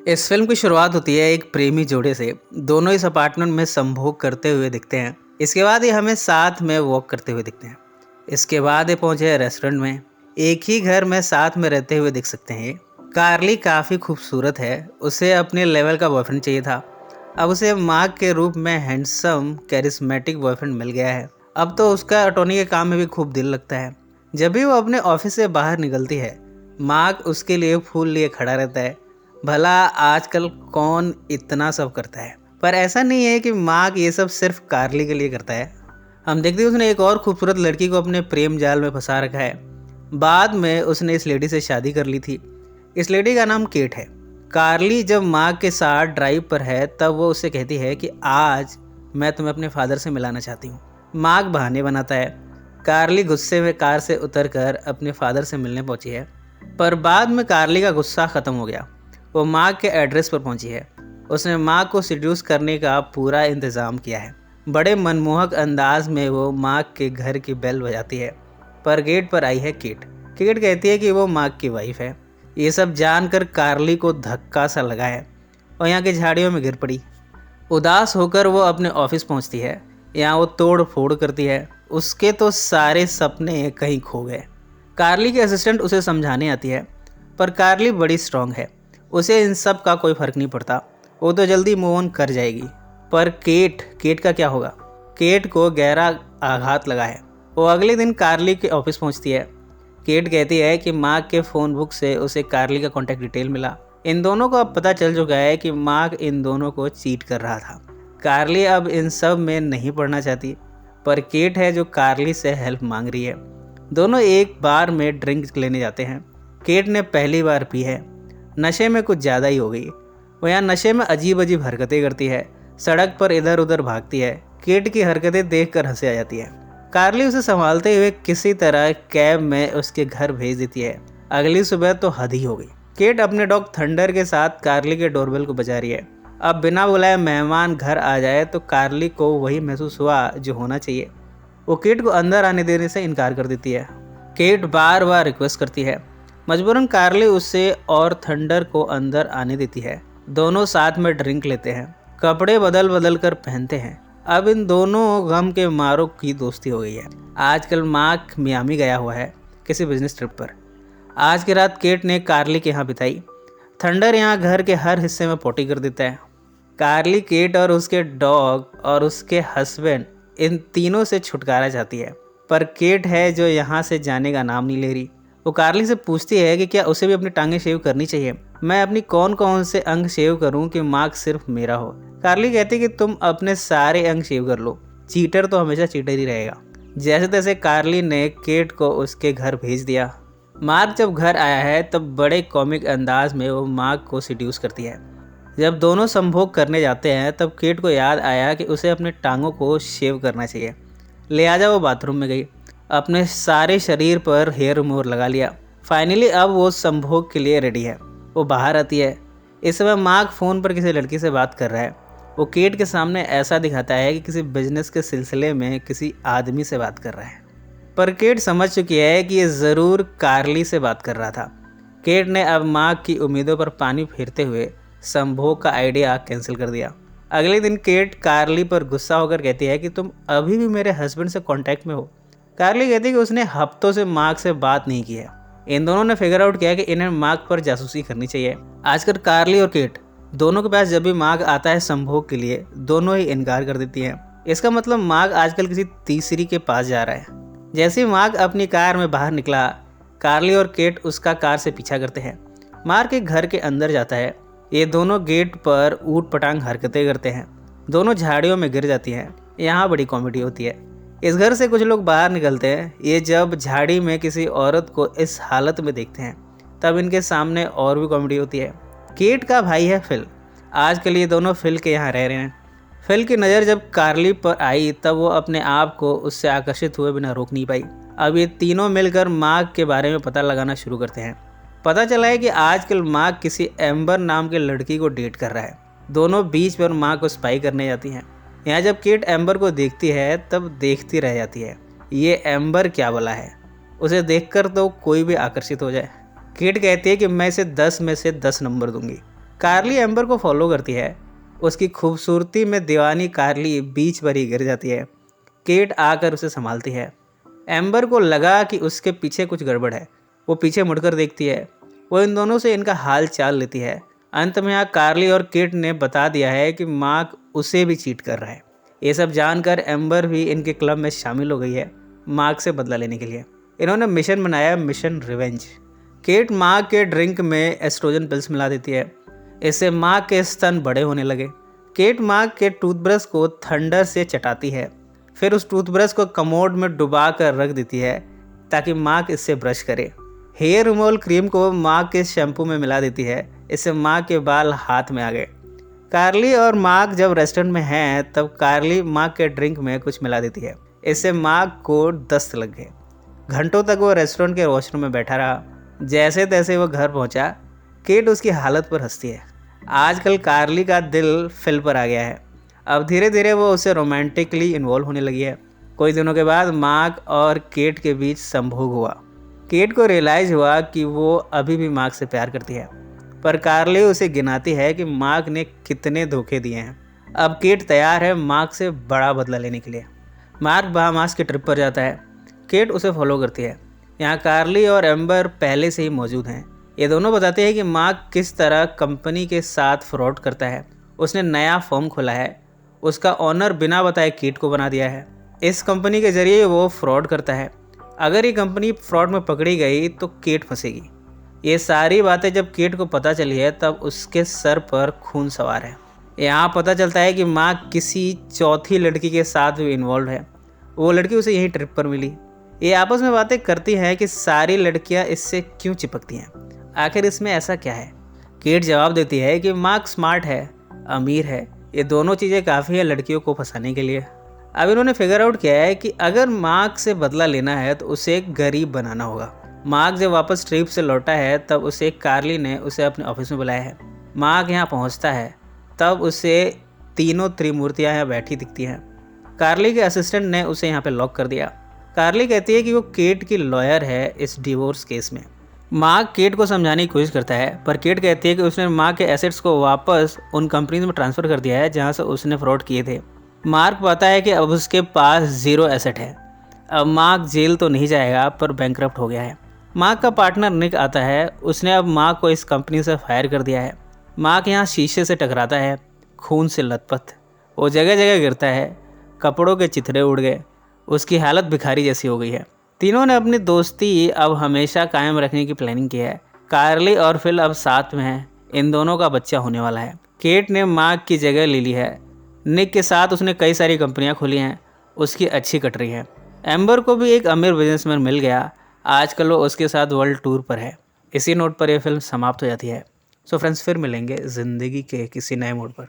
इस फिल्म की शुरुआत होती है एक प्रेमी जोड़े से। दोनों इस अपार्टमेंट में संभोग करते हुए दिखते हैं। इसके बाद ये हमें साथ में वॉक करते हुए दिखते हैं। इसके बाद ये पहुंचे रेस्टोरेंट में। एक ही घर में साथ में रहते हुए दिख सकते हैं। कार्ली काफ़ी खूबसूरत है। उसे अपने लेवल का बॉयफ्रेंड चाहिए था। अब उसे मार्क के रूप में हैंडसम कैरिस्मेटिक बॉयफ्रेंड मिल गया है। अब तो उसका अटॉर्नी के काम में भी खूब दिल लगता है। जब भी वो अपने ऑफिस से बाहर निकलती है, मार्क उसके लिए फूल लिए खड़ा रहता है। भला आजकल कौन इतना सब करता है, पर ऐसा नहीं है कि मार्क ये सब सिर्फ कार्ली के लिए करता है। हम देखते हैं उसने एक और खूबसूरत लड़की को अपने प्रेम जाल में फंसा रखा है। बाद में उसने इस लेडी से शादी कर ली थी। इस लेडी का नाम केट है। कार्ली जब मार्क के साथ ड्राइव पर है तब वो उससे कहती है कि आज मैं तुम्हें अपने फादर से मिलाना चाहती हूँ। मार्क बहाने बनाता है। कार्ली गुस्से में कार से उतरकर अपने फादर से मिलने पहुंची है, पर बाद में कार्ली का गुस्सा ख़त्म हो गया। वो मार्क के एड्रेस पर पहुंची है। उसने मार्क को सिड्यूस करने का पूरा इंतज़ाम किया है। बड़े मनमोहक अंदाज में वो मार्क के घर की बेल बजाती है, पर गेट पर आई है केट। केट कहती है कि वो मार्क की वाइफ है। ये सब जानकर कार्ली को धक्का सा लगा है और यहाँ की झाड़ियों में गिर पड़ी। उदास होकर वो अपने ऑफिस पहुंचती है। यहाँ वो तोड़ फोड़ करती है। उसके तो सारे सपने कहीं खो गए। कार्ली की असिस्टेंट उसे समझाने आती है, पर कार्ली बड़ी स्ट्रांग है। उसे इन सब का कोई फर्क नहीं पड़ता। वो तो जल्दी मूव ऑन कर जाएगी। पर केट का क्या होगा? केट को गहरा आघात लगा है। वो अगले दिन कार्ली के ऑफिस पहुंचती है। केट कहती है कि मार्क के फ़ोन बुक से उसे कार्ली का कॉन्टैक्ट डिटेल मिला। इन दोनों को अब पता चल चुका है कि मार्क इन दोनों को चीट कर रहा था। कार्ली अब इन सब में नहीं पड़ना चाहती, पर केट है जो कार्ली से हेल्प मांग रही है। दोनों एक बार में ड्रिंक लेने जाते हैं। केट ने पहली बार पी है। नशे में कुछ ज़्यादा ही हो गई। वो यहाँ नशे में अजीब अजीब हरकतें करती है। सड़क पर इधर उधर भागती है। केट की हरकतें देखकर हंसी आ जाती है। कार्ली उसे संभालते हुए किसी तरह कैब में उसके घर भेज देती है। अगली सुबह तो हद ही हो गई। केट अपने डॉग थंडर के साथ कार्ली के डोरबेल को बजा रही है। अब बिना बुलाए मेहमान घर आ जाए तो कार्ली को वही महसूस हुआ जो होना चाहिए। वो केट को अंदर आने देने से इनकार कर देती है। केट बार बार रिक्वेस्ट करती है। मजबूरन कार्ली उससे और थंडर को अंदर आने देती है। दोनों साथ में ड्रिंक लेते हैं। कपड़े बदल बदल कर पहनते हैं। अब इन दोनों गम के मारों की दोस्ती हो गई है। आजकल मार्क मियामी गया हुआ है किसी बिजनेस ट्रिप पर। आज की रात केट ने कार्ली के यहाँ बिताई। थंडर यहाँ घर के हर हिस्से में पोटी कर देता है। कार्ली केट और उसके डॉग और उसके हस्बैंड इन तीनों से छुटकारा चाहती है, पर केट है जो यहाँ से जाने का नाम नहीं ले रही। वो कार्ली से पूछती है कि क्या उसे भी अपनी टांगें शेव करनी चाहिए। मैं अपनी कौन कौन से अंग शेव करूं कि मार्क सिर्फ मेरा हो। कार्ली कहती है कि तुम अपने सारे अंग शेव कर लो। चीटर तो हमेशा चीटर ही रहेगा। जैसे तैसे कार्ली ने केट को उसके घर भेज दिया। मार्क जब घर आया है तब बड़े कॉमिक अंदाज में वो मार्क को सिड्यूस करती है। जब दोनों संभोग करने जाते हैं तब केट को याद आया कि उसे अपने टांगों को शेव करना चाहिए। लिहाजा वो बाथरूम में गई। अपने सारे शरीर पर हेयर रिमूवर लगा लिया। फाइनली अब वो संभोग के लिए रेडी है। वो बाहर आती है। इस समय मार्क फ़ोन पर किसी लड़की से बात कर रहा है। वो केट के सामने ऐसा दिखाता है कि किसी बिजनेस के सिलसिले में किसी आदमी से बात कर रहा है, पर केट समझ चुकी है कि ये ज़रूर कार्ली से बात कर रहा था। केट ने अब मार्क की उम्मीदों पर पानी फेरते हुए संभोग का आइडिया कैंसिल कर दिया। अगले दिन केट कार्ली पर गुस्सा होकर कहती है कि तुम अभी भी मेरे हस्बैंड से कांटेक्ट में हो। कार्ली कहती है कि उसने हफ्तों से मार्क से बात नहीं की है। इन दोनों ने फिगर आउट किया कि इन्हें मार्क पर जासूसी करनी चाहिए। आजकल कार्ली और केट दोनों के पास जब भी मार्क आता है संभोग के लिए, दोनों ही इनकार कर देती हैं। इसका मतलब मार्क आजकल किसी तीसरी के पास जा रहा है। जैसे ही मार्क अपनी कार में बाहर निकला, कार्ली और केट उसका कार से पीछा करते हैं। मार्क एक घर के अंदर जाता है। ये दोनों गेट पर ऊट पटांग हरकतें करते हैं। दोनों झाड़ियों में गिर जाती हैं। यहाँ बड़ी कॉमेडी होती है। इस घर से कुछ लोग बाहर निकलते हैं। ये जब झाड़ी में किसी औरत को इस हालत में देखते हैं तब इनके सामने और भी कॉमेडी होती है। केट का भाई है फिल। आजकल ये दोनों फिल के यहाँ रह रहे हैं। फिल की नज़र जब कार्ली पर आई तब वो अपने आप को उससे आकर्षित हुए बिना रोक नहीं पाई। अब ये तीनों मिलकर मार्क के बारे में पता लगाना शुरू करते हैं। पता चला है कि आजकल मार्क किसी एम्बर नाम के लड़की को डेट कर रहा है। दोनों बीच पर मार्क को स्पाई करने जाती हैं। यहाँ जब केट एम्बर को देखती है तब देखती रह जाती है। ये एम्बर क्या भला है? उसे देखकर तो कोई भी आकर्षित हो जाए। केट कहती है कि मैं इसे 10 में से 10 नंबर दूंगी। कार्ली एम्बर को फॉलो करती है। उसकी खूबसूरती में दीवानी कार्ली बीच पर ही गिर जाती है। केट आकर उसे संभालती है। एम्बर को लगा कि उसके पीछे कुछ गड़बड़ है। वो पीछे मुड़कर देखती है। वो इन दोनों से इनका हाल चाल लेती है। अंत में यहाँ कार्ली और केट ने बता दिया है कि मार्क उसे भी चीट कर रहा है। ये सब जानकर एम्बर भी इनके क्लब में शामिल हो गई है मार्क से बदला लेने के लिए। इन्होंने मिशन बनाया, मिशन रिवेंज। केट मार्क के ड्रिंक में एस्ट्रोजन पिल्स मिला देती है। इससे मार्क के स्तन बड़े होने लगे। केट मार्क के टूथब्रश को थंडर से चटाती है, फिर उस टूथब्रश को कमोड में डुबा कर रख देती है ताकि मार्क इससे ब्रश करे। हेयर रिमूवल क्रीम को मार्क के शैम्पू में मिला देती है। इससे मार्क के बाल हाथ में आ गए। कार्ली और मार्क जब रेस्टोरेंट में हैं तब कार्ली मार्क के ड्रिंक में कुछ मिला देती है। इससे मार्क को दस्त लग गए। घंटों तक वो रेस्टोरेंट के वॉशरूम में बैठा रहा। जैसे तैसे वो घर पहुंचा। केट उसकी हालत पर हंसती है। आजकल कार्ली का दिल फिल पर आ गया है। अब धीरे धीरे वो उससे रोमांटिकली इन्वॉल्व होने लगी है। कुछ दिनों के बाद मार्क और केट के बीच संभोग हुआ। केट को रियलाइज़ हुआ कि वो अभी भी मार्क से प्यार करती है, पर कार्ली उसे गिनाती है कि मार्क ने कितने धोखे दिए हैं। अब केट तैयार है मार्क से बड़ा बदला लेने के लिए। मार्क बहामास की ट्रिप पर जाता है। केट उसे फॉलो करती है। यहाँ कार्ली और एम्बर पहले से ही मौजूद हैं। ये दोनों बताते हैं कि मार्क किस तरह कंपनी के साथ फ्रॉड करता है। उसने नया फर्म खोला है। उसका ऑनर बिना बताए केट को बना दिया है। इस कंपनी के जरिए वो फ्रॉड करता है। अगर ये कंपनी फ्रॉड में पकड़ी गई तो केट फंसेगी। ये सारी बातें जब केट को पता चली है तब उसके सर पर खून सवार है। यहाँ पता चलता है कि मार्क किसी चौथी लड़की के साथ भी इन्वॉल्व है। वो लड़की उसे यहीं ट्रिप पर मिली। ये आपस में बातें करती हैं कि सारी लड़कियाँ इससे क्यों चिपकती हैं, आखिर इसमें ऐसा क्या है। केट जवाब देती है कि मार्क स्मार्ट है, अमीर है, ये दोनों चीज़ें काफ़ी है लड़कियों को फंसाने के लिए। अब इन्होंने फिगर आउट किया है कि अगर मार्क से बदला लेना है तो उसे एक गरीब बनाना होगा। मार्क जब वापस ट्रिप से लौटा है तब उसे कार्ली ने उसे अपने ऑफिस में बुलाया है। मार्क यहाँ पहुँचता है तब उसे तीनों त्रिमूर्तियाँ यहाँ बैठी दिखती हैं। कार्ली के असिस्टेंट ने उसे यहाँ पे लॉक कर दिया। कार्ली कहती है कि वो केट की लॉयर है इस डिवोर्स केस में। मार्क केट को समझाने की कोशिश करता है, पर केट कहती है कि उसने मार्क के एसेट्स को वापस उन कंपनीज में ट्रांसफ़र कर दिया है जहाँ से उसने फ्रॉड किए थे। मार्क पाता है कि अब उसके पास 0 एसेट है। अब मार्क जेल तो नहीं जाएगा पर बैंकरप्ट हो गया है। मार्क का पार्टनर निक आता है। उसने अब मार्क को इस कंपनी से फायर कर दिया है। मार्क यहाँ शीशे से टकराता है, खून से लथपथ। वो जगह जगह गिरता है। कपड़ों के चिथड़े उड़ गए। उसकी हालत भिखारी जैसी हो गई है। तीनों ने अपनी दोस्ती अब हमेशा कायम रखने की प्लानिंग की है। कार्ली और फिल अब साथ में हैं। इन दोनों का बच्चा होने वाला है। केट ने मार्क की जगह ले ली है। निक के साथ उसने कई सारी कंपनियां खोली हैं। उसकी अच्छी कट रही है। एम्बर को भी एक अमीर बिजनेसमैन मिल गया। आजकल वो उसके साथ वर्ल्ड टूर पर है। इसी नोट पर यह फिल्म समाप्त हो जाती है। सो फ्रेंड्स, फिर मिलेंगे ज़िंदगी के किसी नए मोड़ पर।